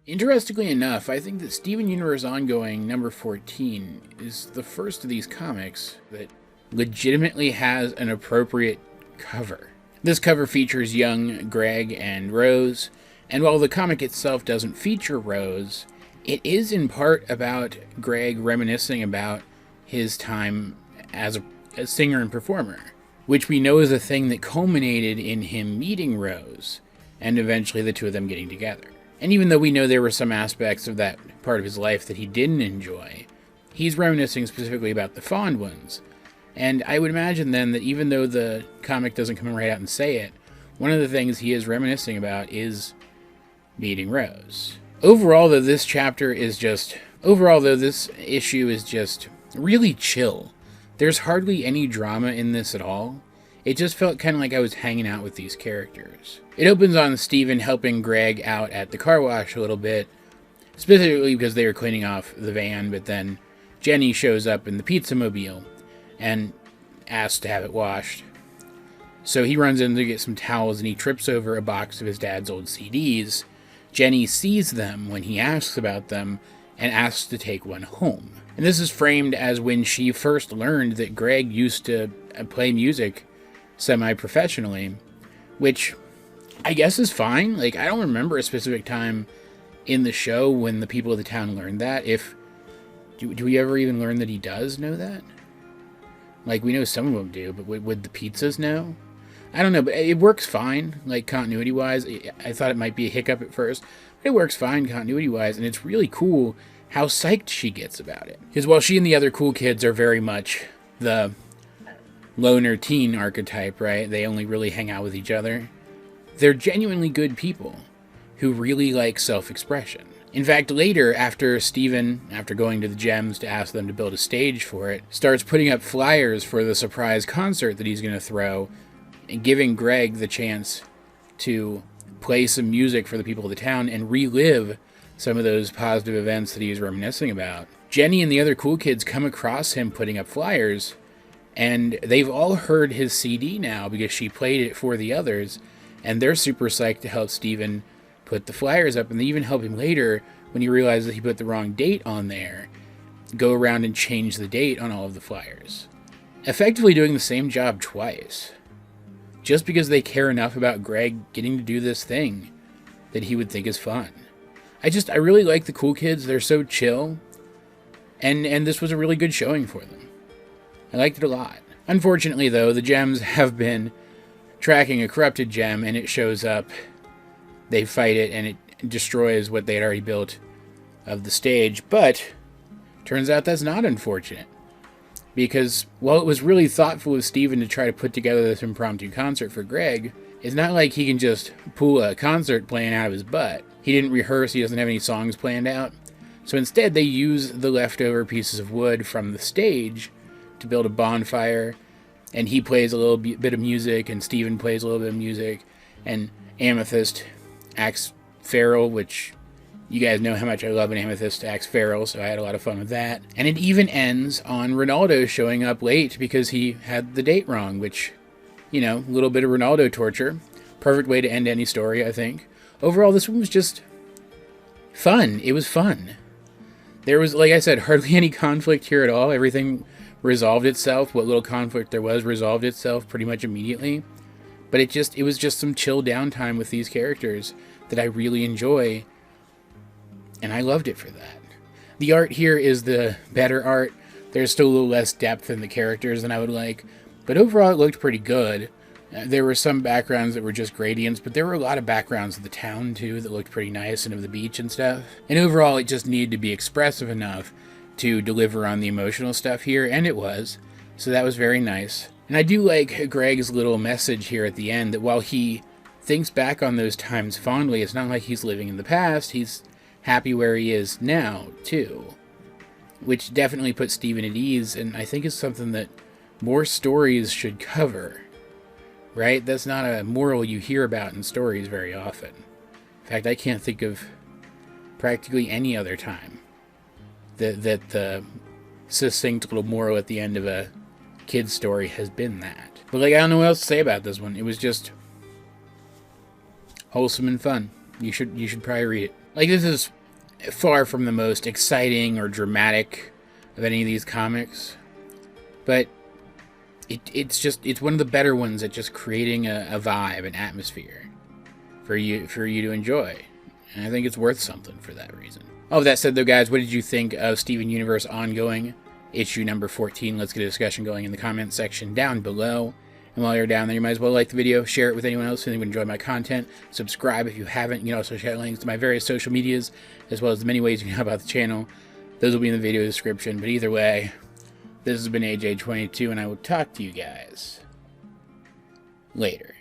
Interestingly enough, I think that Steven Universe Ongoing number 14 is the first of these comics that legitimately has an appropriate cover. This cover features young Greg and Rose, and while the comic itself doesn't feature Rose, it is in part about Greg reminiscing about his time as a singer and performer, which we know is a thing that culminated in him meeting Rose, and eventually the two of them getting together. And even though we know there were some aspects of that part of his life that he didn't enjoy, he's reminiscing specifically about the fond ones. And I would imagine then that even though the comic doesn't come right out and say it, one of the things he is reminiscing about is meeting Rose. Overall, though, this issue is just really chill. There's hardly any drama in this at all. It just felt kind of like I was hanging out with these characters. It opens on Steven helping Greg out at the car wash a little bit, specifically because they were cleaning off the van, but then Jenny shows up in the pizza mobile and asks to have it washed. So he runs in to get some towels and he trips over a box of his dad's old CDs. Jenny sees them when he asks about them and asks to take one home. And this is framed as when she first learned that Greg used to play music semi-professionally, which I guess is fine. Like, I don't remember a specific time in the show when the people of the town learned that. Do we ever even learn that he does know that? Like, we know some of them do, but would the pizzas know? I don't know, but it works fine, like, continuity-wise. I thought it might be a hiccup at first, but it works fine continuity-wise, and it's really cool how psyched she gets about it. Because while she and the other cool kids are very much the loner teen archetype, right? They only really hang out with each other. They're genuinely good people who really like self-expression. In fact, later, after Steven, after going to the Gems to ask them to build a stage for it, starts putting up flyers for the surprise concert that he's going to throw, and giving Greg the chance to play some music for the people of the town and relive some of those positive events that he was reminiscing about. Jenny and the other cool kids come across him putting up flyers, and they've all heard his CD now because she played it for the others, and they're super psyched to help Steven put the flyers up, and they even help him later when he realizes that he put the wrong date on there, go around and change the date on all of the flyers. Effectively doing the same job twice. Just because they care enough about Greg getting to do this thing that he would think is fun. I really like the cool kids. They're so chill. And this was a really good showing for them. I liked it a lot. Unfortunately, though, the Gems have been tracking a corrupted gem, and it shows up. They fight it, and it destroys what they had already built of the stage. But turns out that's not unfortunate. Because while it was really thoughtful of Steven to try to put together this impromptu concert for Greg, it's not like he can just pull a concert plan out of his butt. He didn't rehearse, he doesn't have any songs planned out. So instead they use the leftover pieces of wood from the stage to build a bonfire, and he plays a little bit of music, and Steven plays a little bit of music, and Amethyst acts feral, which you guys know how much I love an Amethyst to act feral, so I had a lot of fun with that. And it even ends on Ronaldo showing up late because he had the date wrong, which, you know, a little bit of Ronaldo torture. Perfect way to end any story, I think. Overall, this one was just fun. It was fun. There was, like I said, hardly any conflict here at all. Everything resolved itself. What little conflict there was resolved itself pretty much immediately. But it was just some chill downtime with these characters that I really enjoy. And I loved it for that. The art here is the better art. There's still a little less depth in the characters than I would like. But overall, it looked pretty good. There were some backgrounds that were just gradients, but there were a lot of backgrounds of the town, too, that looked pretty nice, and of the beach and stuff. And overall, it just needed to be expressive enough to deliver on the emotional stuff here, and it was. So that was very nice. And I do like Greg's little message here at the end, that while he thinks back on those times fondly, it's not like he's living in the past. He's happy where he is now, too. Which definitely puts Steven at ease, and I think is something that more stories should cover. Right? That's not a moral you hear about in stories very often. In fact, I can't think of practically any other time that the succinct little moral at the end of a kid's story has been that. But like, I don't know what else to say about this one. It was just wholesome and fun. You should probably read it. Like, this is far from the most exciting or dramatic of any of these comics, but it's one of the better ones at just creating a vibe, an atmosphere for you to enjoy. And I think it's worth something for that reason. All of that said, though, guys, what did you think of Steven Universe Ongoing, issue number 14? Let's get a discussion going in the comments section down below. And while you're down there, you might as well like the video, share it with anyone else who would enjoy my content, subscribe if you haven't. You can also share links to my various social medias, as well as the many ways you can help out the channel. Those will be in the video description. But either way, this has been AJ22, and I will talk to you guys later.